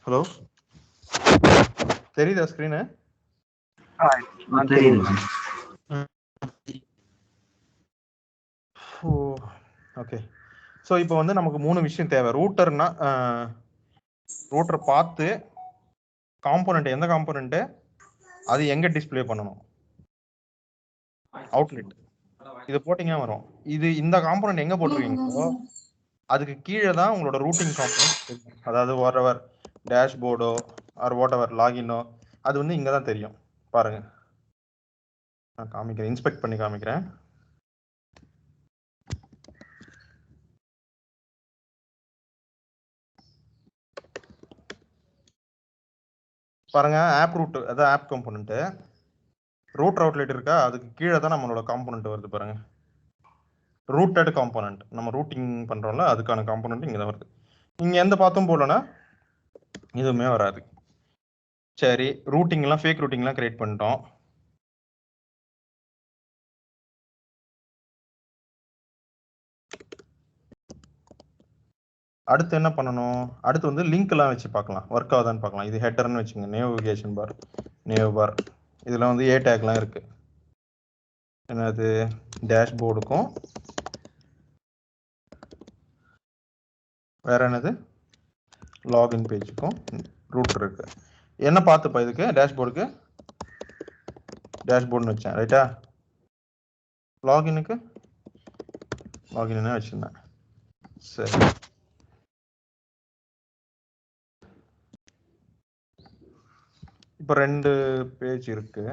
Hello, தெரியுதா screen? தெரியுது. Okay. So இப்போ வந்து நமக்கு 3 விஷயம் தேவை. ரூட்டர்னா ரூட்டர் பார்த்து காம்போனன்ட், எந்த காம்போனன்ட்டு அது எங்கே டிஸ்பிளே பண்ணணும், அவுட்லெட் இது போட்டிங்கன்னா வரும். இது இந்த காம்போனன்ட் எங்கே போட்டிருக்கீங்களோ அதுக்கு கீழே தான் உங்களோட ரூட்டிங் காம்போனன்ட், அதாவது வாட்எவர் டேஷ்போர்டோ ஆர் வாட்எவர் லாகினோ அது வந்து இங்கே தான் தெரியும். பாருங்க, நான் காமிக்கிறேன், இன்ஸ்பெக்ட் பண்ணி காமிக்கிறேன். பாருங்க, ஆப் ரூட், அதான் ஆப் காம்போனன்ட். ரூட் அவுட்லெட் இருக்கா, அதுக்கு கீழே தான் நம்மளோட காம்போனன்ட் வருது. பாருங்க, ரூட்டட் காம்போனன்ட், நம்ம ரூட்டிங் பண்றோம்ல அதுக்கான காம்போனன்ட் இங்கே தான் வருது. இங்க எந்த பாத்தும் போலனா எதுவுமே வராது. சரி, ரூட்டிங்லாம் ஃபேக் ரூட்டிங்லாம் கிரியேட் பண்ணிட்டோம். அடுத்து என்ன பண்ணணும்? அடுத்து வந்து லிங்க் எல்லாம் வச்சு பார்க்கலாம், ஒர்க் ஆகுதான்னு பார்க்கலாம். இது ஹெட்டர்னு வச்சுங்க, நேவிகேஷன் பார், நேவ் பார். இதில் வந்து ஏ டேக்லாம் இருக்கு. என்னது, டேஷ்போர்டுக்கும் வேற என்னது லாகின் பேஜுக்கும் ரூட் இருக்கு. என்ன பார்த்துப்பா இதுக்கு, டேஷ்போர்டுக்கு டேஷ்போர்டுன்னு வச்சேன், ரைட்டா? லாகினுக்கு லாகின் வச்சிருந்தேன். சரி, இப்போ 2 பேஜ் இருக்கு.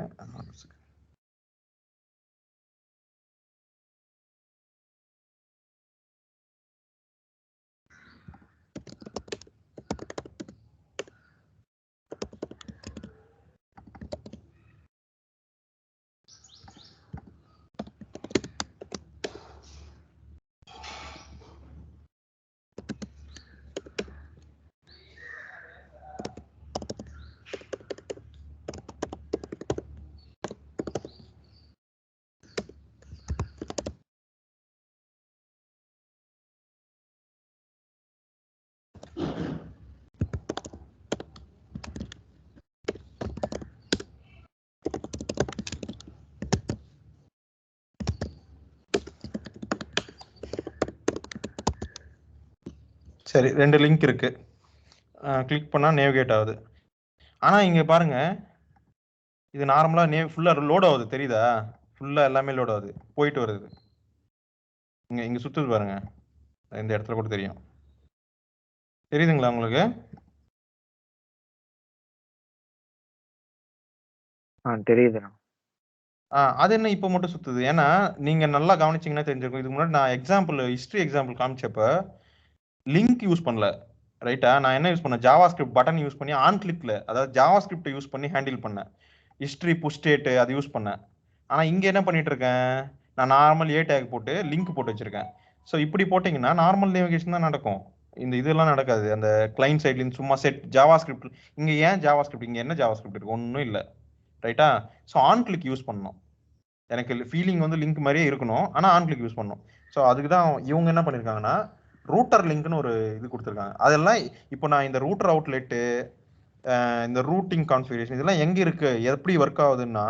சரி, 2 லிங்க் இருக்கு. கிளிக் பண்ணா நேவிகேட் ஆகுது. ஆனா இங்க பாருங்க, இது நார்மலா ஃபுல்லா லோட் ஆகுது, தெரியுதா? ஃபுல்லா எல்லாமே லோட் ஆகுது, போயிட்டு வருது. இங்க சுத்துது பாருங்க, இந்த இடத்துல கூட தெரியும். தெரியுதுங்களா உங்களுக்கு? தெரியுது. அது என்ன இப்போ மட்டும் சுத்துது? ஏன்னா நீங்க நல்லா கவனிச்சீங்கன்னா தெரிஞ்சிருக்கும். இதுக்கு முன்னாடி நான் எக்ஸாம்பிள், ஹிஸ்டரி எக்ஸாம்பிள் காமிச்சப்ப லிங்க் யூஸ் பண்ணல, ரைட்டா? நான் என்ன யூஸ் பண்ணேன், ஜாவா ஸ்கிரிப்ட் பட்டன் யூஸ் பண்ணி ஆன் கிளிக்ல, அதாவது ஜாவா ஸ்கிரிப்ட் யூஸ் பண்ணி ஹேண்டில் பண்ணேன். ஹிஸ்டரி புஷ் ஸ்டேட் அது யூஸ் பண்ணேன். ஆனா இங்க என்ன பண்ணிட்டு இருக்கேன், நான் நார்மல் ஏ டேக் போட்டு லிங்க் போட்டு வச்சிருக்கேன். ஸோ இப்படி போட்டிங்கன்னா நார்மல் நேவிகேஷன் தான் நடக்கும், இந்த இதெல்லாம் நடக்காது. அந்த கிளைண்ட் சைட்லேருந்து சும்மா செட் ஜாவா ஸ்கிரிப்ட். இங்க ஏன் ஜாவா ஸ்கிரிப்ட், இங்க என்ன ஜாவா ஸ்கிரிப்ட் இருக்கு? ஒன்றும் இல்லை, ரைட்டா? ஸோ ஆன் கிளிக் யூஸ் பண்ணணும். எனக்கு ஃபீலிங் வந்து லிங்க் மாதிரியே இருக்கணும், ஆனால் ஆன் கிளிக் யூஸ் பண்ணணும். ஸோ அதுக்கு தான் இவங்க என்ன பண்ணியிருக்காங்கன்னா ரூட்டர் லிங்க்னு ஒரு இது கொடுத்துருக்காங்க. அதெல்லாம் இப்போ நான் இந்த ரூட்டர் அவுட்லெட்டு, இந்த ரூட்டிங் கான்ஃபிகரேஷன் இதெல்லாம் எங்கே இருக்கு, எப்படி ஒர்க் ஆகுதுன்னா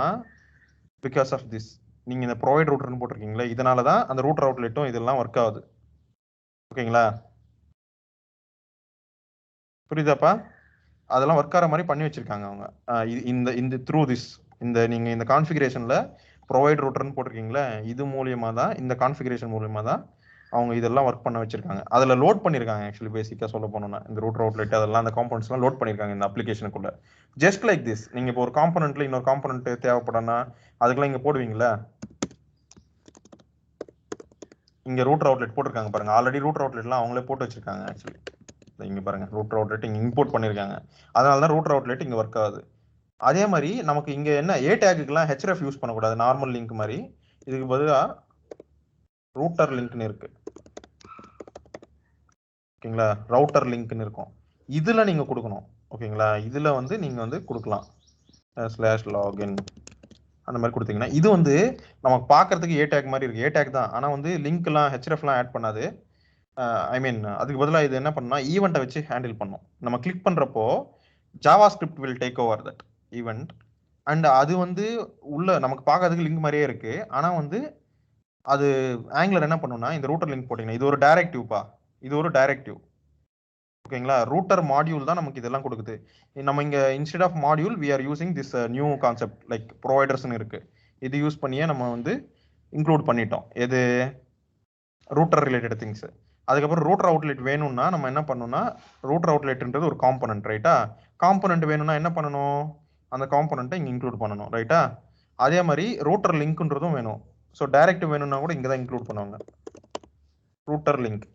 பிகாஸ் ஆஃப் திஸ். நீங்கள் இந்த ப்ரொவைட் ரூட்டர்னு போட்டிருக்கீங்களா, இதனால தான் அந்த ரூட்டர் அவுட்லெட்டும் இதெல்லாம் ஒர்க் ஆகுது. ஓகேங்களா? புரியுதாப்பா? அதெல்லாம் ஒர்க் ஆகிற மாதிரி பண்ணி வச்சிருக்காங்க அவங்க. இந்த இந்த த்ரூ திஸ், இந்த நீங்கள் இந்த கான்ஃபிகரேஷனில் ப்ரொவைட் ரூட்டர்னு போட்டிருக்கீங்களா, இது மூலியமாக தான், இந்த கான்ஃபிகரேஷன் மூலியமாக தான் அவங்க இதெல்லாம் ஒர்க் பண்ண வச்சிருக்காங்க. அதில் லோட் பண்ணியிருக்காங்க. ஆக்சுவலி பேசிக்காக சொல்ல போனோம்னா இந்த ரூட்டர் அவுட்லெட் அதெல்லாம் அந்த காம்பனன்ட்ஸ்லாம் லோட் பண்ணியிருக்காங்க இந்த அப்ளிகேஷனுக்குள்ள. Just like this. நீங்கள் இப்போ ஒரு காம்பனன்ட்ல இன்னொரு காம்பனன்ட் தேவைப்படனா அதுக்கெல்லாம் இங்கே போடுவீங்களா, இங்கே ரூட்டர் அவுட்லெட் போட்டிருக்காங்க பாருங்க. ஆல்ரெடி ரூட்டர் அவுட்லெட்லாம் அவங்களே போட்டு வச்சிருக்காங்க. ஆக்சுவலி இங்கே பாருங்க, ரூட்டர் அவுட்லெட் இங்கே இம்போர்ட் பண்ணியிருக்காங்க. அதனால தான் ரூட்டர் அவுட்லெட் இங்கே ஒர்க் ஆகுது. அதே மாதிரி நமக்கு இங்கே என்ன, ஏ டேக்குலாம் ஹெச்எஃப் யூஸ் பண்ணக்கூடாது, நார்மல் லிங்க் மாதிரி. இதுக்கு பதிலாக ரூட்டர் லிங்க்னு இருக்கு, ஓகேங்களா? ரவுட்டர் லிங்க்னு இருக்கும். இதில் நீங்கள் கொடுக்கணும், ஓகேங்களா? இதில் வந்து நீங்கள் வந்து கொடுக்கலாம் ஸ்லாஷ் லாகின் அந்த மாதிரி கொடுத்தீங்கன்னா இது வந்து நமக்கு பார்க்கறதுக்கு ஏ டேக் மாதிரி இருக்கு. ஏ டேக் தான், ஆனால் வந்து லிங்க்லாம் ஹெச்எஃப்லாம் ஆட் பண்ணாது. ஐ மீன் அதுக்கு பதிலாக இது என்ன பண்ணா ஈவெண்ட்டை வச்சு ஹேண்டில் பண்ணும். நம்ம கிளிக் பண்ணுறப்போ Java script will take over that event. And அது வந்து உள்ள நமக்கு பார்க்கறதுக்கு லிங்க் மாதிரியே இருக்கு. ஆனால் வந்து அது ஆங்குலர் என்ன பண்ணும்னா இந்த ரூட்டர் லிங்க் போட்டிங்கன்னா இது ஒரு டைரக்டிவ்ப்பா, இது ஒரு டைரக்டிவ். ஓகேங்களா, ரூட்டர் மாடியூல் தான் நமக்கு இதெல்லாம் கொடுக்குது. நம்ம இங்க instead of module we are using this new concept like ப்ரொவைடர்ஸ்னு இருக்கு. இது யூஸ் பண்ணியே நம்ம வந்து இன்க்ளூட் பண்ணிட்டோம் எது ரூட்டர் ரிலேட்டட் திங்ஸ். அதுக்கப்புறம் ரூட்டர் அவுட்லெட் வேணும்னா நம்ம என்ன பண்ணணும்னா ரூட்டர் அவுட்லெட்ன்றது ஒரு காம்பனன்ட் ரைட்டா. காம்பனன்ட் வேணும்னா என்ன பண்ணணும், அந்த காம்பனண்ட்டை இங்கே இன்க்ளூட் பண்ணணும் ரைட்டா. அதே மாதிரி ரூட்டர் லிங்க்ன்றதும் வேணும். ஸோ டைரக்ட் வேணும்னா கூட இங்கே தான் இன்க்ளூட் பண்ணுவாங்க ரூட்டர் லிங்க்.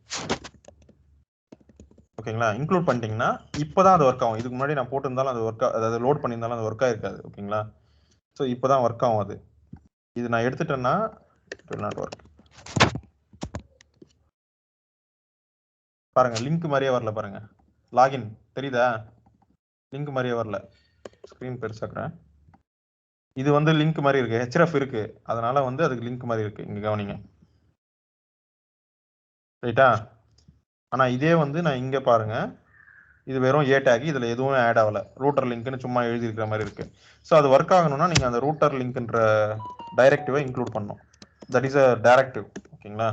ஓகேங்களா, இன்க்ளூட் பண்ணிட்டீங்கன்னா இப்போதான் அது ஒர்க் ஆகும். இதுக்கு முன்னாடி நான் போட்டிருந்தாலும் அது ஒர்க், அதாவது லோட் பண்ணியிருந்தாலும் அது ஒர்க் ஆயிருக்காது. ஓகேங்களா, ஸோ இப்போதான் ஒர்க் ஆகும் அது. இது நான் எடுத்துட்டேன்னா இட் வில் நாட் ஒர்க். பாருங்க லிங்க் மாதிரியே வரல. பாருங்க லாகின் தெரியுதா, லிங்க் மாதிரியே வரல. ஸ்க்ரீன் பெருசாக்குறேன். இது வந்து லிங்க் மாதிரி இருக்கு, ஹெச்எஃப் இருக்கு, அதனால வந்து அதுக்கு லிங்க் மாதிரி இருக்கு. இங்க கவனிங்க ரைட்டா. ஆனா இதே வந்து நான் இங்க பாருங்க இது வெறும் ஏ டேக், இதுல எதுவும் ஆட் ஆகல, ரூட்டர் லிங்க்னு சும்மா எழுதி இருக்கிற மாதிரி இருக்கு. ஸோ அது ஒர்க் ஆகணும்னா நீங்க அந்த ரூட்டர் லிங்க்ன்ற டைரக்டிவை இன்க்ளூட் பண்ணணும். That is a directive. ஓகேங்களா,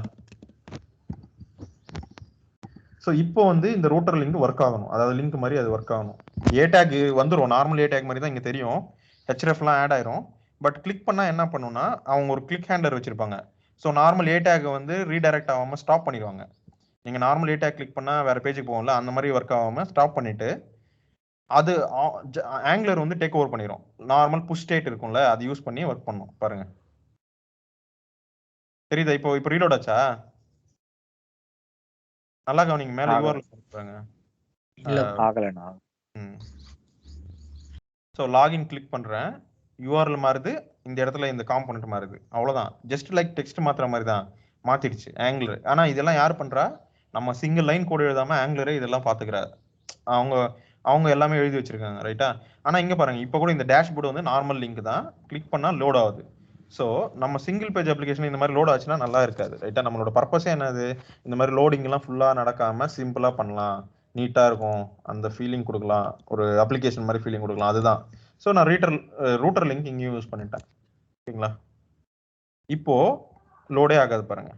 ஸோ இப்போ வந்து இந்த ரூட்டர் லிங்க் ஒர்க் ஆகணும், அதாவது லிங்க் மாதிரி அது ஒர்க் ஆகணும். ஏ டேக் வந்துடும், நார்மல் ஏ டேக் மாதிரி தான் இங்கே தெரியும், ஹெச்எஃப்லாம் ஆட் ஆயிரும். பட் கிளிக் பண்ணால் என்ன பண்ணுன்னா அவங்க ஒரு கிளிக் ஹேண்டர் வச்சிருப்பாங்க. ஸோ நார்மல் ஏ டேக் வந்து ரீடைரக்ட் ஆகாமல் ஸ்டாப் பண்ணிடுவாங்க. நீங்கள் நார்மல் ஏ டேக் கிளிக் பண்ணால் வேறு பேஜுக்கு போகும்ல, அந்த மாதிரி ஒர்க் ஆகாமல் ஸ்டாப் பண்ணிவிட்டு அது ஆங்குலர் வந்து டேக் ஓவர் பண்ணிடும். நார்மல் புஷ் ஸ்டேட் இருக்கும்ல, அது யூஸ் பண்ணி ஒர்க் பண்ணும். பாருங்க தெரியுதா, இப்போ இப்போ ரீலோட் ஆச்சா? நல்லா கவனிங்க, மேலே யூஆர்எல் கொடுக்குறாங்க. இல்ல பார்க்கலண்ணா. ஸோ லாகின் கிளிக் பண்ணுறேன், யூஆர்எல் மாறுது, இந்த இடத்துல இந்த காம்பனண்ட் மாறுது, அவ்வளோதான். ஜஸ்ட் லைக் டெக்ஸ்ட் மாற்றுற மாதிரி தான் மாற்றிடுச்சு ஆங்குலர். ஆனால் இதெல்லாம் யார் பண்ணுறா, நம்ம சிங்கிள் லைன் கோடு எழுதாமல் ஆங்குலரே இதெல்லாம் பார்த்துக்கிறாரு. அவங்க அவங்க எல்லாமே எழுதி வச்சிருக்காங்க ரைட்டா. ஆனால் இங்கே பாருங்கள் இப்போ கூட இந்த டேஷ்போர்டு வந்து நார்மல் லிங்க் தான், கிளிக் பண்ணால் லோட் ஆகுது. ஸோ நம்ம சிங்கிள் பேஜ் அப்ளிகேஷன் இந்த மாதிரி லோட் ஆச்சுன்னா நல்லா இருக்காது ரைட்டா. நம்மளோட பர்பஸே என்னது, இந்த மாதிரி லோடிங்லாம் ஃபுல்லாக நடக்காமல் சிம்பிளாக பண்ணலாம், நீட்டாக இருக்கும், அந்த ஃபீலிங் கொடுக்கலாம், ஒரு அப்ளிகேஷன் மாதிரி ஃபீலிங் கொடுக்கலாம், அதுதான். ஸோ நான் ரூட்டர் லிங்க் இங்கேயும் யூஸ் பண்ணிட்டேன். ஓகேங்களா, இப்போ லோடே ஆகாது பாருங்க.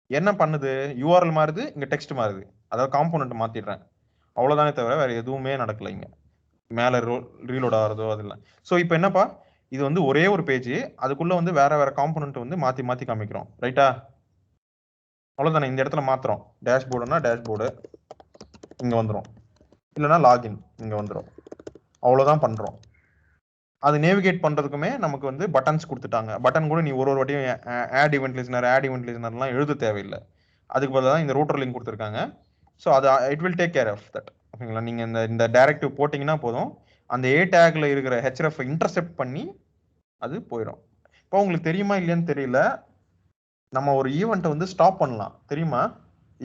என்ன பண்ணுது, யூஆர்எல் மாறுது, இங்கே டெக்ஸ்ட் மாறுது, அதாவது காம்போனன்ட் மாற்றிடுறேன், அவ்வளோதானே தவிர வேறு எதுவுமே நடக்கலை இங்கே. மேலே ரீலோட் ஆகிறதோ அது இல்லை. ஸோ இப்போ என்னப்பா, இது வந்து ஒரே ஒரு பேஜ், அதுக்குள்ளே வந்து வேற வேற காம்போனன்ட் வந்து மாற்றி மாற்றி காமிக்கிறோம் ரைட்டா. அவ்வளோதானே, இந்த இடத்துல மாத்திரம் டேஷ்போர்டுனா டேஷ்போர்டு இங்கே வந்துடும், இல்லைனா லாகின் இங்கே வந்துடும், அவ்வளோதான் பண்ணுறோம். அது நேவிகேட் பண்ணுறதுக்குமே நமக்கு வந்து பட்டன்ஸ் கொடுத்துட்டாங்க. பட்டன் கூட நீ ஒரு ஒரு வாட்டியும் ஆட் ஈவெண்ட் லிஸ்னர்லாம் எழுத தேவையில்லை. அதுக்கு பதிலாக தான் இந்த ரூட்டர் லிங்க் கொடுத்துருக்காங்க. ஸோ அது it will take care of that. ஓகேங்களா, நீங்கள் இந்த டைரக்டிவ் போட்டிங்கன்னா போதும், அந்த ஏ டேக்ல இருக்கிற ஹெச்எஃப் இன்டர்செப்ட் பண்ணி அது போயிடும். இப்போ உங்களுக்கு தெரியுமா இல்லையான்னு தெரியல, நம்ம ஒரு ஈவெண்ட்டை வந்து ஸ்டாப் பண்ணலாம் தெரியுமா?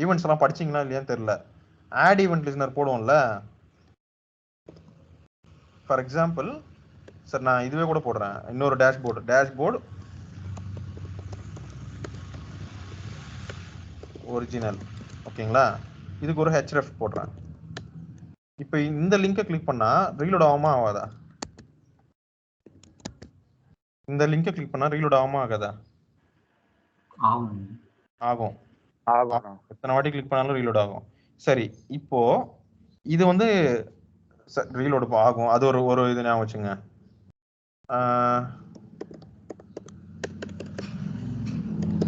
ஈவெண்ட்ஸ் எல்லாம் படிச்சீங்களா இல்லையான்னு தெரியல. ஆட் ஈவெண்ட் லிஸ்னர் போடுவோம்ல, ஃபார் எக்ஸாம்பிள் சார் நான் இதுவே கூட போடுறேன், இன்னொரு டேஷ்போர்டு ஒரிஜினல். ஓகேங்களா, இதுக்கு ஒரு ஹெச்எஃப் போடுறேன். இப்போ இந்த லிங்கை கிளிக் பண்ணா ரீலோட் ஆகுமா ஆகாதா? இந்த லிங்கை கிளிக் பண்ணா ரீலோட் ஆகுமா ஆகாதா? ஆகும். எத்தனை வாட்டி கிளிக் பண்ணாலும் ரீலோட் ஆகும். சரி, இப்போ இது வந்து ரீலோடு ஆகும், அது ஒரு இது ஞாபகம் வச்சுங்க.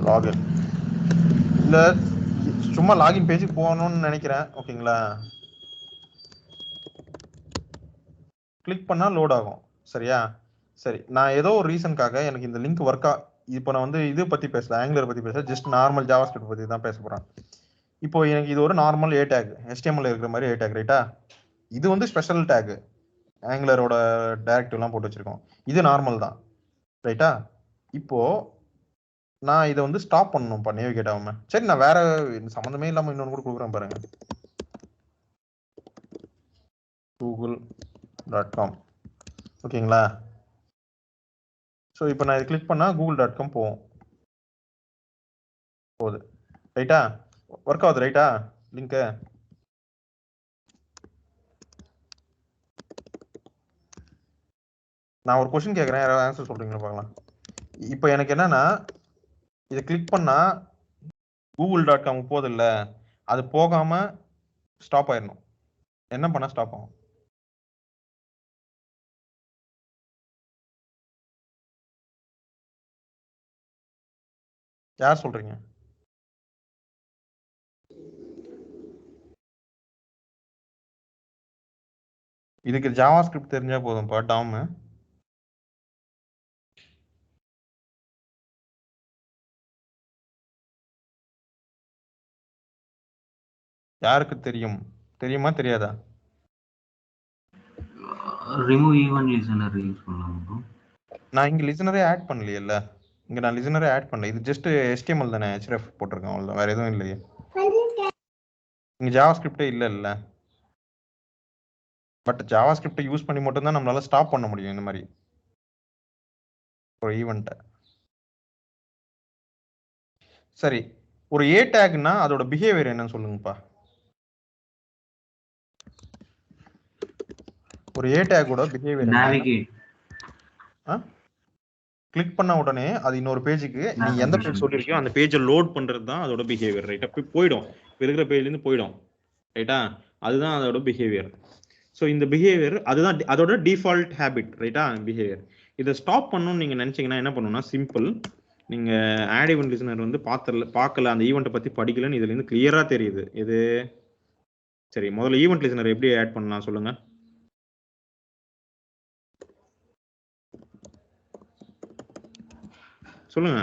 லாகின் இல்ல, சும்மா லாகின் பேஜுக்கு போகணும்னு நினைக்கிறேன். ஓகேங்களா, கிளிக் பண்ணா லோட் ஆகும் சரியா. சரி, நான் ஏதோ ஒரு ரீசனுக்காக எனக்கு இந்த லிங்க் ஒர்க்கா, இப்போ நான் வந்து இது பத்தி பேசல, ஆங்குலர் பத்தி பேசல, ஜஸ்ட் நார்மல் ஜாவாஸ்கிரிப்ட் பத்தி தான் பேச போறேன். இப்போ எனக்கு இது ஒரு நார்மல் ஏ டேக், HTML இருக்கிற மாதிரி ஏ டேக் ரைட்டா. இது வந்து ஸ்பெஷல் டேக், ஆங்குலரோட டைரக்டிவ்லாம் போட்டு வச்சிருக்கோம். இது நார்மல் தான் ரைட்டா. இப்போ நான் இதை வந்து ஸ்டாப் பண்ணணும்ப்பா நேவிகேட் ஆகாம. சரி, நான் வேற சம்மந்தமே இல்லாமல் இன்னொன்று கூட கொடுக்குறேன் பாருங்க, google.com. ஓகேங்களா, ஸோ இப்போ நான் இதை கிளிக் பண்ணால் google.com போகுது. ரைட்டா? ஒர்க் ஆகுது ரைட்டா லிங்க்கு? நான் ஒரு கொஸ்டின் கேட்குறேன், யாராவது ஆன்சர் சொல்கிறீங்களா பார்க்கலாம். இப்போ எனக்கு என்னன்னா இதை கிளிக் பண்ணால் google.com போதில்ல, அது போகாமல் ஸ்டாப் ஆயிடணும். என்ன பண்ணால் ஸ்டாப் ஆகும்? யார் சொல்கிறீங்க? இதுக்கு ஜாவா ஸ்கிரிப்ட் தெரிஞ்சா போதும்ப்பா. டாம் யாருக்கு தெரியும்? தெரியுமா தெரியாதா? ரிமூவ் ஈவன் லிசனர் யூஸ் பண்ணலாம் bro. நான் இங்க லிசனரே ஆட் பண்ணலையேல்ல. இங்க நான் லிசனரே ஆட் பண்ணல. இது ஜஸ்ட் HTML தானே, href போட்டிருக்கேன் அவ்வளவுதான், வேற எதுவும் இல்லையே. இங்க ஜாவா ஸ்கிரிப்டே இல்ல. பட் ஜாவா ஸ்கிரிப்டை யூஸ் பண்ணி மட்டும் தான் நம்மளால ஸ்டாப் பண்ண முடியும் இந்த மாதிரி ஒரு ஈவெண்ட்டை. சரி, ஒரு ஏ டேக்னா அதோட பிஹேவியர் என்னன்னு சொல்லுங்கப்பா. ஒரு ஏ டேக்கோட பிஹேவியர் என்ன? Navigate. கிளிக் பண்ண உடனே அது இன்னொரு பேஜுக்கு நீ எந்த பேஜ் சொல்லிருக்கியோ அந்த பேஜை லோட் பண்றது தான் அதோட பிஹேவியர். ரைட்டா? போயிடும், இப்போ இருக்கிற பேஜ்ல இருந்து போயிடும். ரைட்டா? அதுதான் அதோட பிஹேவியர். ஸோ இந்த பிஹேவியர் அதுதான் அதோட டிஃபால்ட் ஹேபிட். ரைட்டா? பிஹேவியர். இதை ஸ்டாப் பண்ணணும்னு நீங்க நினைச்சீங்கன்னா என்ன பண்ணணும்னா சிம்பிள். நீங்க ஆட் ஈவென்ட் லிசனர் வந்து பார்க்கல, அந்த ஈவெண்ட்டை பத்தி படிக்கலன்னு இதுல இருந்து கிளியரா தெரியுது. இது சரி, முதல்ல ஈவென்ட் லிசனர் எப்படி ஆட் பண்ணலாம் சொல்லுங்க. சொல்லுங்க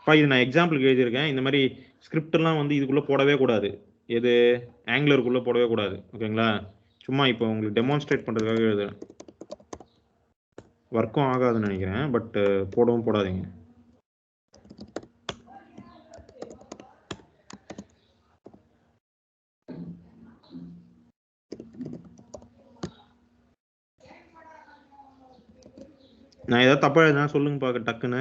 பா. இது நான் எக்ஸாம்பிளுக்கு எழுதியிருக்கேன். இந்த மாதிரி ஸ்கிரிப்ட் எல்லாம் வந்து இதுக்குள்ள போடவே கூடாது. எது ஆங்குலருக்குள்ள போடவே கூடாது. ஓகேங்களா? சும்மா இப்போ உங்களுக்கு டெமான்ஸ்ட்ரேட் பண்றதுக்காக எழுதுறேன். ஒர்க்கும் ஆகாதுன்னு நினைக்கிறேன், பட் போடவும் போடாதீங்க. நான் ஏதாவது தப்பா எழுதுனா சொல்லுங்க பாக்க டக்குன்னு.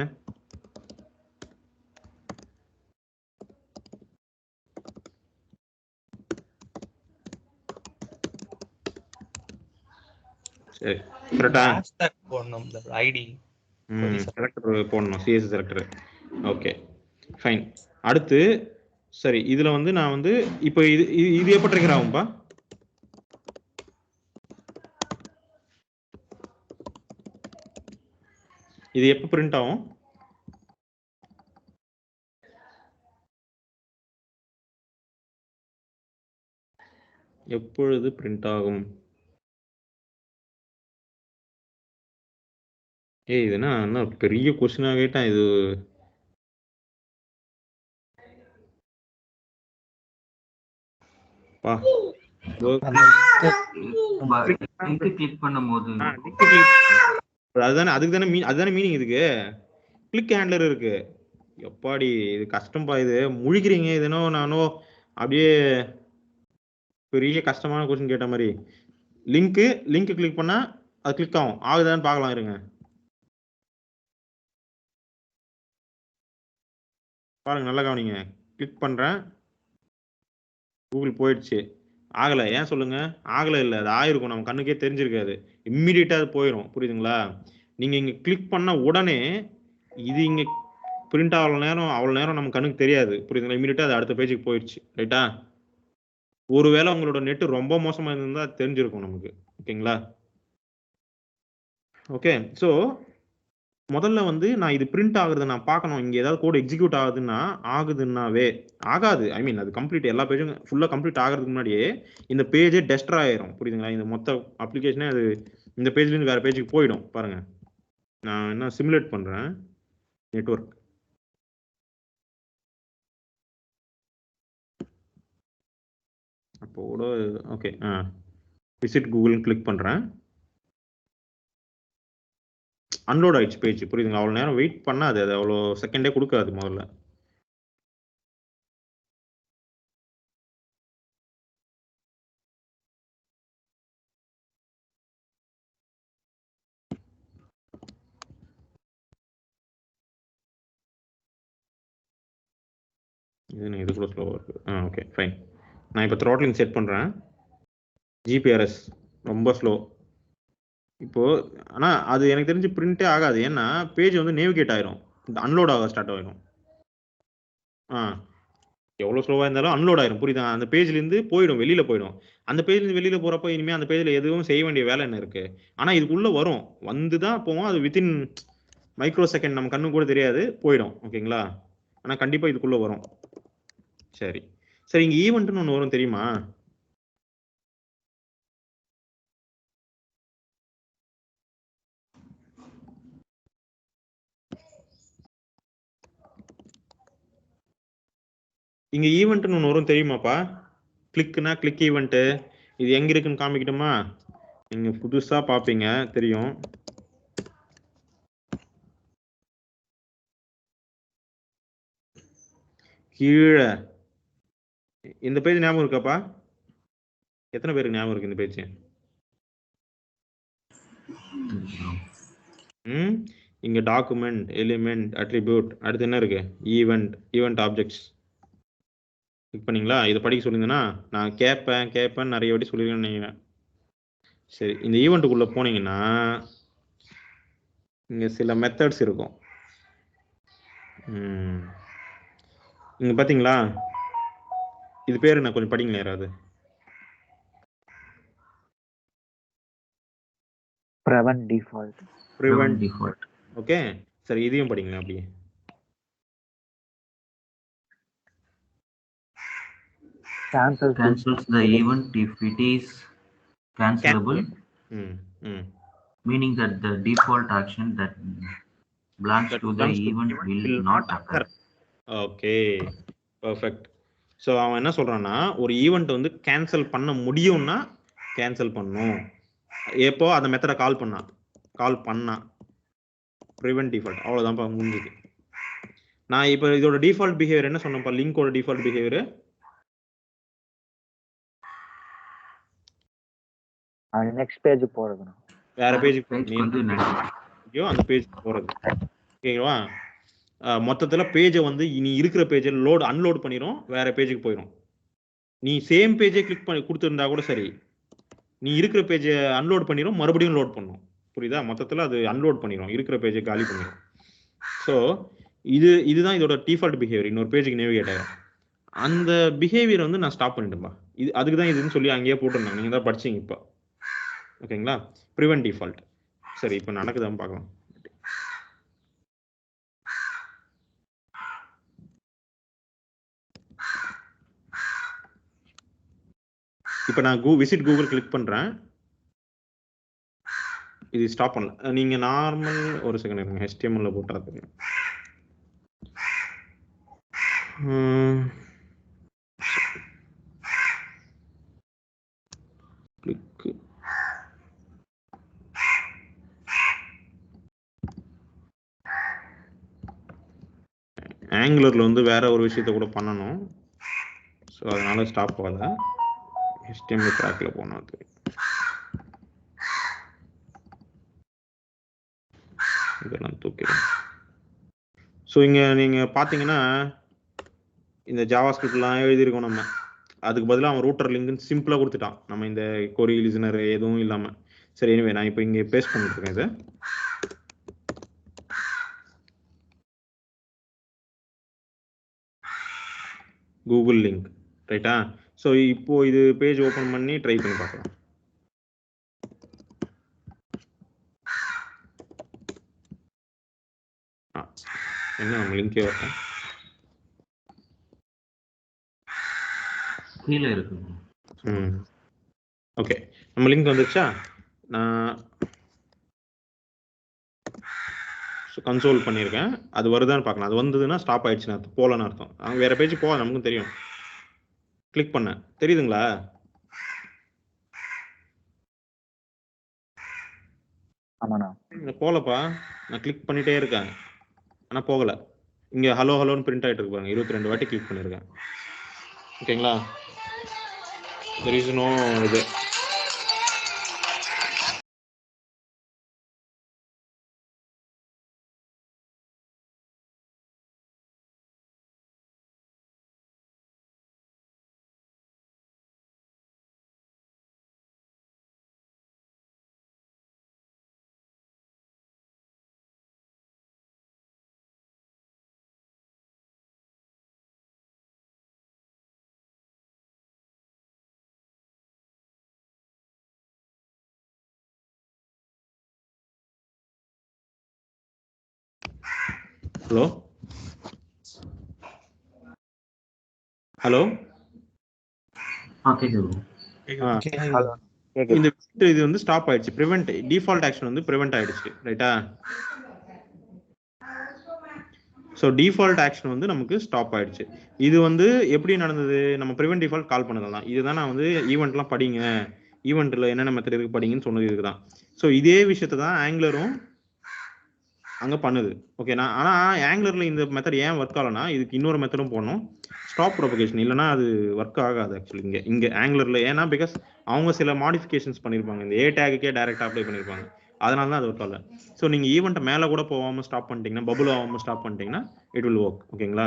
சரி, கரெக்டா? ஹேஷ்டேக் போடணும், இந்த ஐடி செலக்டர் போடணும், சிஎஸ் செலக்டர். Okay fine. அடுத்து சரி, இதுல வந்து நான் வந்து இப்போ இது எப்போ ட்ரிகர் ஆகும்பா? இது எப்போ பிரிண்ட் ஆகும்? எப்பொழுது பிரிண்ட் ஆகும்? இது என்ன பெரிய கொஸ்டினா கேட்டேன் இது. பா கிளிக் பண்ணும்போது அதுதானே, அதுதானே மீனிங். இதுக்கு கிளிக் ஹேண்ட்லர் இருக்கு. எப்பாடி இது கஷ்டம்பா, இது முழிக்கிறீங்க. இதுனோ நானோ அப்படியே பெரிய கஷ்டமான கொஸ்டின் கேட்ட மாதிரி. லிங்க் கிளிக் பண்ணா அது கிளிக் ஆகும், ஆகுதான்னு பார்க்கலாம் இருங்க. பாருங்க, நல்லா கவனிங்க. கிளிக் பண்றேன், கூகுள் போயிடுச்சு. ஆகலை. ஏன் சொல்லுங்க? ஆகலை இல்லை, அது ஆயிருக்கும், நம்ம கண்ணுக்கே தெரிஞ்சிருக்காது. இம்மிடியட்டா அது போயிடும். புரியுதுங்களா? நீங்க இங்க கிளிக் பண்ண உடனே இது இங்க பிரிண்ட் அவ்வளோ நேரம் நம்ம கண்ணுக்கு தெரியாது. புரியுதுங்களா? இம்மிடியட்டா அது அடுத்த பேஜுக்கு போயிடுச்சு. ரைட்டா? ஒருவேளை உங்களோட நெட் ரொம்ப மோசமா இருந்தா தெரிஞ்சிருக்கும் நமக்கு. ஓகேங்களா? ஓகே. ஸோ முதல்ல வந்து நான் இது பிரிண்ட் ஆகுறத நான் பார்க்கணும். இங்க ஏதாவது கோட் எக்ஸிக்யூட் ஆகுதுன்னாவே ஆகாது. ஐ மீன் அது கம்ப்ளீட் எல்லா பேஜும் ஃபுல்லா கம்ப்ளீட் ஆகிறதுக்கு முன்னாடியே இந்த பேஜே டெஸ்ட்ராய் ஆயிரும். புரியுதுங்களா? இந்த மொத்த அப்ளிகேஷனே அது இந்த பேஜ்ல இருந்து வேற பேஜுக்கு போயிடும். பாருங்க, நான் என்ன சிமுலேட் பண்றேன் நெட்வொர்க். அப்போட ஓகே, விசிட் கூகுள் கிளிக் பண்றேன். அன்லோட் ஆயிடுச்சு பேஜ். புரியுதுங்க? அவ்வளோ நேரம் வெயிட் பண்ணாது, அது அவ்வளோ செகண்டே கொடுக்காது முதல்ல. இது கூட ஸ்லோவாக இருக்குது. Okay fine. நான் இப்போ த்ராட்லிங் செட் பண்ணுறேன். ஜிபிஆர்எஸ் ரொம்ப ஸ்லோ இப்போது. ஆனால் அது எனக்கு தெரிஞ்சு பிரிண்ட்டே ஆகாது. ஏன்னா பேஜ் வந்து நேவிகேட் ஆயிரும், அன்லோட் ஆக ஸ்டார்ட் ஆகிடும். எவ்வளோ ஸ்லோவாக இருந்தாலும் அன்லோட் ஆயிரும், புரியுதா? அந்த பேஜ்லேருந்து போயிடும், வெளியில் போயிடும். அந்த பேஜ்லேருந்து வெளியில் போகிறப்போ இனிமேல் அந்த பேஜில் எதுவும் செய்ய வேண்டிய வேலை என்ன இருக்குது? ஆனால் இதுக்குள்ளே வரும், வந்து தான் போவோம். அது வித்தின் மைக்ரோ செகண்ட், நம்ம கண்ணு கூட தெரியாது, போயிடும். ஓகேங்களா? ஆனால் கண்டிப்பாக இதுக்குள்ளே வரும். சரி சரி, இங்கே ஈவெண்ட்னு ஒன்று வரும், தெரியுமா? இங்கே ஈவெண்ட்னு ஒன்று வரும், தெரியுமாப்பா? கிளிக்னா கிளிக் ஈவெண்ட்டு. இது எங்கே இருக்குன்னு காமிக்கட்டுமா? நீங்கள் புதுசாக பார்ப்பீங்க, தெரியும். கீழே இந்த பேஜ் ஞாபகம் இருக்காப்பா? எத்தனை பேருக்கு ஞாபகம் இருக்கு இந்த பேஜ்? இங்க டாக்குமெண்ட், எலிமெண்ட், அட்ரிபியூட், அடுத்து என்ன இருக்கு? Event objects. கிளிக் பண்ணீங்களா? இதை படிக்க சொல்லியிருந்தேன்னா நான் கேட்பேன் நிறைய வாட்டி சொல்லியிருக்கேன்னு நினைக்கிறேன். சரி, இந்த ஈவெண்ட்டுக்குள்ள போனீங்கன்னா இங்க சில மெத்தட்ஸ் இருக்கும். இங்க பாத்தீங்களா? இது பேரு என்ன, கொஞ்சம் படிங்களா யாராவது? prevent default. ஓகே, சரி, இதையும் படிங்களா அப்படியே. Cancels the event if it is cancelable, meaning that the default action that belongs to the event will not occur. Okay, perfect. So அவன் என்ன சொல்றான்னா, ஒரு ஈவெண்ட் வந்து கேன்சல் பண்ண முடியும்னா கேன்சல் பண்ணும். எப்போ அந்த மெத்தடை கால் பண்ணா ப்ரிவென்ட் டிஃபால்ட், அவ்வளோதான்ப்பா, முடிஞ்சுது. நான் இப்போ இதோட டிஃபால்ட் பிஹேவியர் என்ன சொன்னேன்ப்பா? லிங்கோட டிஃபால்ட் பிஹேவியர் நெக்ஸ்ட் பேஜ் போறதுனா வேற பேஜுக்கு அந்த பேஜ் போறது. ஓகேவா? மொத்தத்துல பேஜை வந்து நீ இருக்கிற பேஜை அன்லோட் பண்ணிரும், வேற பேஜுக்கு போயிடும். நீ சேம் பேஜை கிளிக் பண்ணி கொடுத்துருந்தா கூட சரி, நீ இருக்கிற பேஜை அன்லோட் பண்ணிரும், மறுபடியும் லோட் பண்ணும். புரியுதா? மொத்தத்துல அது அன்லோட் பண்ணிரும், இருக்கிற பேஜை காலி பண்ணிடும். ஸோ இதுதான் இதோட டிஃபால்ட் பிஹேவியர். இன்னொரு பேஜுக்கு நேவிகேட் ஆகும். அந்த பிஹேவியர் வந்து நான் ஸ்டாப் பண்ணிட்டேன்பா. அதுக்கு தான் இதுன்னு சொல்லி அங்கேயே போட்டிருந்தாங்க, நீங்க தான் படிச்சீங்க இப்போ. ஓகேங்களா? Prevent default. சரி, இப்போ நடக்குதான்னு பார்க்கலாம். இப்போ நான் விசிட் கூகுள் கிளிக் பண்றேன். இது ஸ்டாப் பண்ணல. நீங்க நார்மல் ஒரு செகண்ட் இருங்க, HTML போட்டா தெரியும். கிளிக். ஆங்குலர்ல வந்து வேற ஒரு விஷயத்தை கூட பண்ணணும். ஸோ அதனால ஸ்டாப் ஆகல. HTML ட்ராக்ல போனா தெரியும். இதெல்லாம் தூக்கிறேன். ஸோ இங்க நீங்க பாத்தீங்கன்னா இந்த ஜாவாஸ்கிரிப்ட்லாம் எழுதியிருக்கோம் நம்ம. அதுக்கு பதிலாக அவன் ரூட்டர் லிங்க்னு சிம்பிளா கொடுத்துட்டான், நம்ம இந்த கொரி லிசனர் எதுவும் இல்லாம. சரி, எனிவே நான் இப்போ இங்க பேஸ்ட் பண்ணிட்டு இருக்கேன். இது கூகுள் லிங்க், ரைட்டா? ஸோ இப்போ இது பேஜ் ஓபன் பண்ணி ட்ரை பண்ணி பார்க்கலாம். என்ன நம்ம லிங்கே வரேன், கீழே இருக்கு. ஓகே, நம்ம லிங்க் வந்துருச்சா? நான் கன்சோல் பண்ணியிருக்கேன், அது வருதான்னு பார்க்கலாம். அது வந்ததுன்னா ஸ்டாப் ஆயிடுச்சுன்னு அர்த்தம், போகலன்னு அர்த்தம். அவங்க வேற பேஜ் போக நமக்கும் தெரியும். கிளிக் பண்ண தெரியுதுங்களா? ஆமாண்ணா. போகலப்பா, நான் கிளிக் பண்ணிட்டே இருக்கேன், ஆனா போகல. இங்க ஹலோன்னு பிரிண்ட் ஆயிட்டு இருக்கு பாருங்க, 22 வாட்டி கிளிக் பண்ணிருக்கேன். ஓகேங்களா? there is no இது ஹலோ ஹலோ கேக்குது bro. ஹலோ கேக்குது. இந்த இது வந்து ஸ்டாப் ஆயிடுச்சு. ப்ரிவென்ட் டிஃபால்ட் ஆக்ஷன் வந்து ப்ரிவென்ட் ஆயிடுச்சு, ரைட்டா? ஸோ டிஃபால்ட் ஆக்ஷன் வந்து நமக்கு ஸ்டாப் ஆயிடுச்சு. இது வந்து எப்படி நடந்தது? நம்ம ப்ரிவென்ட் டிஃபால்ட் கால் பண்ணதெல்லாம் இதுதான். நான் வந்து ஈவெண்ட்லாம் படிங்க, ஈவெண்ட்ல என்னென்ன மெத்தட் இருக்கு படிங்கன்னு சொன்னது இதுதான். ஸோ இதே விஷயத்தை தான் ஆங்குலரும் அங்கே பண்ணுது. ஓகேண்ணா. ஆனால் ஆங்குலரில் இந்த மெத்தட் ஏன் ஒர்க் ஆகலைன்னா இதுக்கு இன்னொரு மெத்தடும் போடணும், ஸ்டாப் ப்ரொபகேஷன். இல்லைனா அது ஒர்க் ஆகாது ஆக்சுவலி இங்கே ஆங்குலரில். ஏன்னா பிகாஸ் அவங்க சில மாடிஃபிகேஷன்ஸ் பண்ணியிருப்பாங்க, இந்த ஏ டேக்குக்கே டைரெக்டாக அப்ளை பண்ணியிருப்பாங்க. அதனால தான் அது ஒர்க் ஆகல. ஸோ நீங்கள் ஈவெண்ட்டை மேலே கூட போகாமல் ஸ்டாப் பண்ணிட்டீங்கன்னா, பபுள் ஆகாமல் ஸ்டாப் பண்ணிட்டீங்கன்னா இட் வில் ஒர்க். ஓகேங்களா?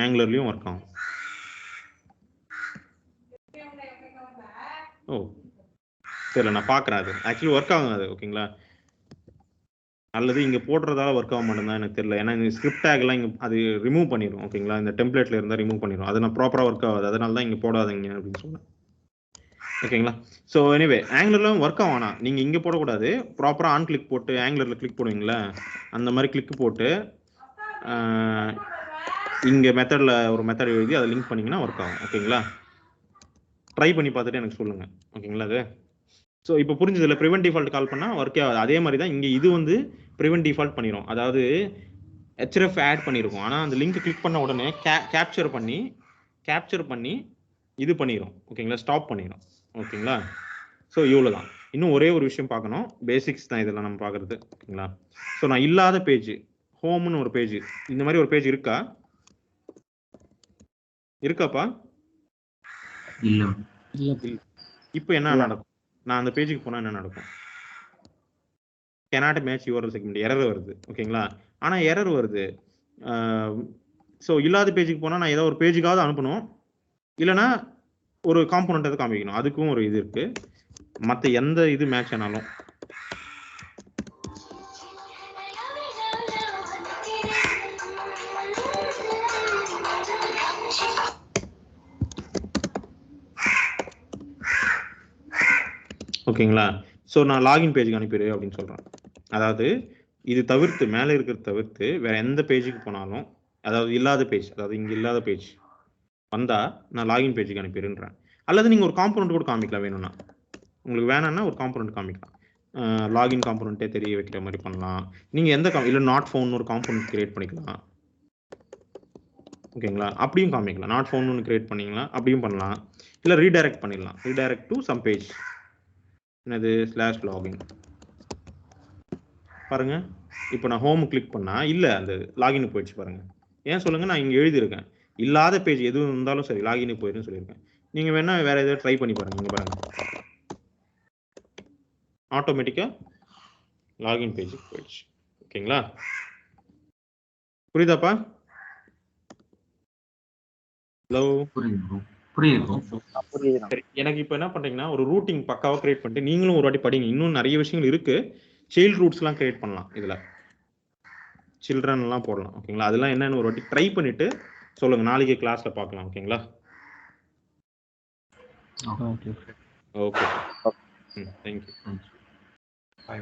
ஆங்குலர்லையும் ஒர்க் ஆகும். ஓ தெரியல, நான் பார்க்குறேன். அது ஆக்சுவலி ஒர்க் ஆகும் அது. ஓகேங்களா? அல்லது இங்கே போடுறதால ஒர்க் ஆக மாட்டேன் எனக்கு தெரியல. ஏன்னா இந்த ஸ்கிரிப்ட் டேக்லாம் இங்கே அது ரிமூவ் பண்ணிடும். ஓகேங்களா? இந்த டெம்ப்ளேட்ல இருந்தால் ரிமூவ் பண்ணிடும். அது நான் ப்ராப்பராக ஒர்க் ஆகாது. அதனால தான் இங்கே போடாதீங்க அப்படின்னு சொன்னேன். ஓகேங்களா? ஸோ எனிவே ஆங்குலர்லாம் ஒர்க் ஆகும். ஆனால் நீங்கள் இங்கே போடக்கூடாது. ப்ராப்பராக ஆன் கிளிக் போட்டு ஆங்குலரில் கிளிக் போடுவீங்களா, அந்த மாதிரி கிளிக் போட்டு இங்கே மெத்தடில் ஒரு மெத்தட் எழுதி அதை லிங்க் பண்ணிங்கன்னா ஒர்க் ஆகும். ஓகேங்களா? ட்ரை பண்ணி பார்த்துட்டு எனக்கு சொல்லுங்கள். ஓகேங்களா? அது ஸோ இப்போ புரிஞ்சதில்ல. ப்ரிவென்ட் டிஃபால்ட் கால் பண்ணால் ஒர்க்கே ஆகுது. அதே மாதிரி தான் இங்கே இது வந்து ப்ரிவென்ட் டிஃபால்ட் பண்ணிடும். அதாவது ஹெச்எஃப் ஆட் பண்ணியிருக்கும், ஆனால் அந்த லிங்க் கிளிக் பண்ண உடனே கேப்சர் பண்ணி இது பண்ணிடும். ஓகேங்களா? ஸ்டாப் பண்ணிடும். ஓகேங்களா? ஸோ இவ்வளோ தான். இன்னும் ஒரே ஒரு விஷயம் பார்க்கணும், பேசிக்ஸ் தான் இதெல்லாம் நம்ம பார்க்குறது. ஓகேங்களா? ஸோ நான் இல்லாத பேஜ், ஹோம்னு ஒரு பேஜ், இந்த மாதிரி ஒரு பேஜ் இருக்காப்பா? இல்ல இப்போ என்ன நடக்கும்? நான் அந்த பேஜுக்கு போனால் என்ன நடக்கும்? cannot match URL segment error வருது. ஓகேங்களா? ஆனால் எரர் வருது. ஸோ இல்லாத பேஜுக்கு போனால் நான் ஏதோ ஒரு பேஜுக்காவது அனுப்பணும், இல்லைனா ஒரு காம்போனண்ட் அதை காமிக்கணும். அதுக்கும் ஒரு இது இருக்கு. மற்ற எந்த இது மேட்ச் ஆனாலும் ஓகேங்களா? ஸோ நான் லாகின் பேஜுக்கு அனுப்பிடு அப்படின்னு சொல்கிறேன். அதாவது இது தவிர்த்து, மேலே இருக்கிறது தவிர்த்து வேற எந்த பேஜுக்கு போனாலும், அதாவது இல்லாத பேஜ், அதாவது இங்கே இல்லாத பேஜ் வந்தால் நான் லாகின் பேஜுக்கு அனுப்பிடுன்றேன். அல்லது நீங்கள் ஒரு காம்போனண்ட் கூட காமிக்கலாம் வேணும்னா. உங்களுக்கு வேணும்னா ஒரு காம்போனண்ட் காமிக்கலாம். லாகின் காம்போனண்ட்டே தெரிய வைக்கிற மாதிரி பண்ணலாம். நீங்கள் எந்த இல்லை நாட் ஃபவுண்ட் ஒரு காம்போனண்ட் கிரியேட் பண்ணிக்கலாம். ஓகேங்களா? அப்படியும் காமிக்கலாம். நாட் ஃபவுண்ட் ஒன்று கிரியேட் பண்ணிங்களா, அப்படியும் பண்ணலாம். இல்லை ரீடைரக்ட் பண்ணிடலாம். ரீடைரக்ட் டு சம் பேஜ், என்னது /login. பாருங்க, இப்போ நான் ஹோம் கிளிக் பண்ணா இல்லை, அந்த லாகின் போயிடுச்சு பாருங்க. ஏன் சொல்லுங்க? நான் இங்கே எழுதியிருக்கேன் இல்லாத பேஜ் எது இருந்தாலும் சரி லாகின் போயிடுன்னு சொல்லியிருக்கேன். நீங்கள் வேணா வேற ஏதாவது ட்ரை பண்ணி பாருங்க. இங்கே பாருங்க, ஆட்டோமேட்டிக்காக லாகின் பேஜுக்கு போயிடுச்சு. ஓகேங்களா? புரியுதாப்பா? ஹலோ, புரியுது. சரி, எனக்கு இப்போ என்ன பண்றீங்கன்னா ஒரு ரூட்டிங் பக்காவாக கிரியேட் பண்ணிட்டு நீங்களும் ஒரு வாட்டி படிங்க. இன்னும் நிறைய விஷயங்கள் இருக்கு. சைல்ட் ரூட்ஸ்லாம் கிரியேட் பண்ணலாம், இதுல சில்ட்ரன் எல்லாம் போடலாம். ஓகேங்களா? அதெல்லாம் என்னன்னு ஒரு வாட்டி ட்ரை பண்ணிட்டு சொல்லுங்க. நாளைக்கு கிளாஸ்ல பார்க்கலாம். ஓகேங்களா? ஓகே. தேங்க்யூ. Bye.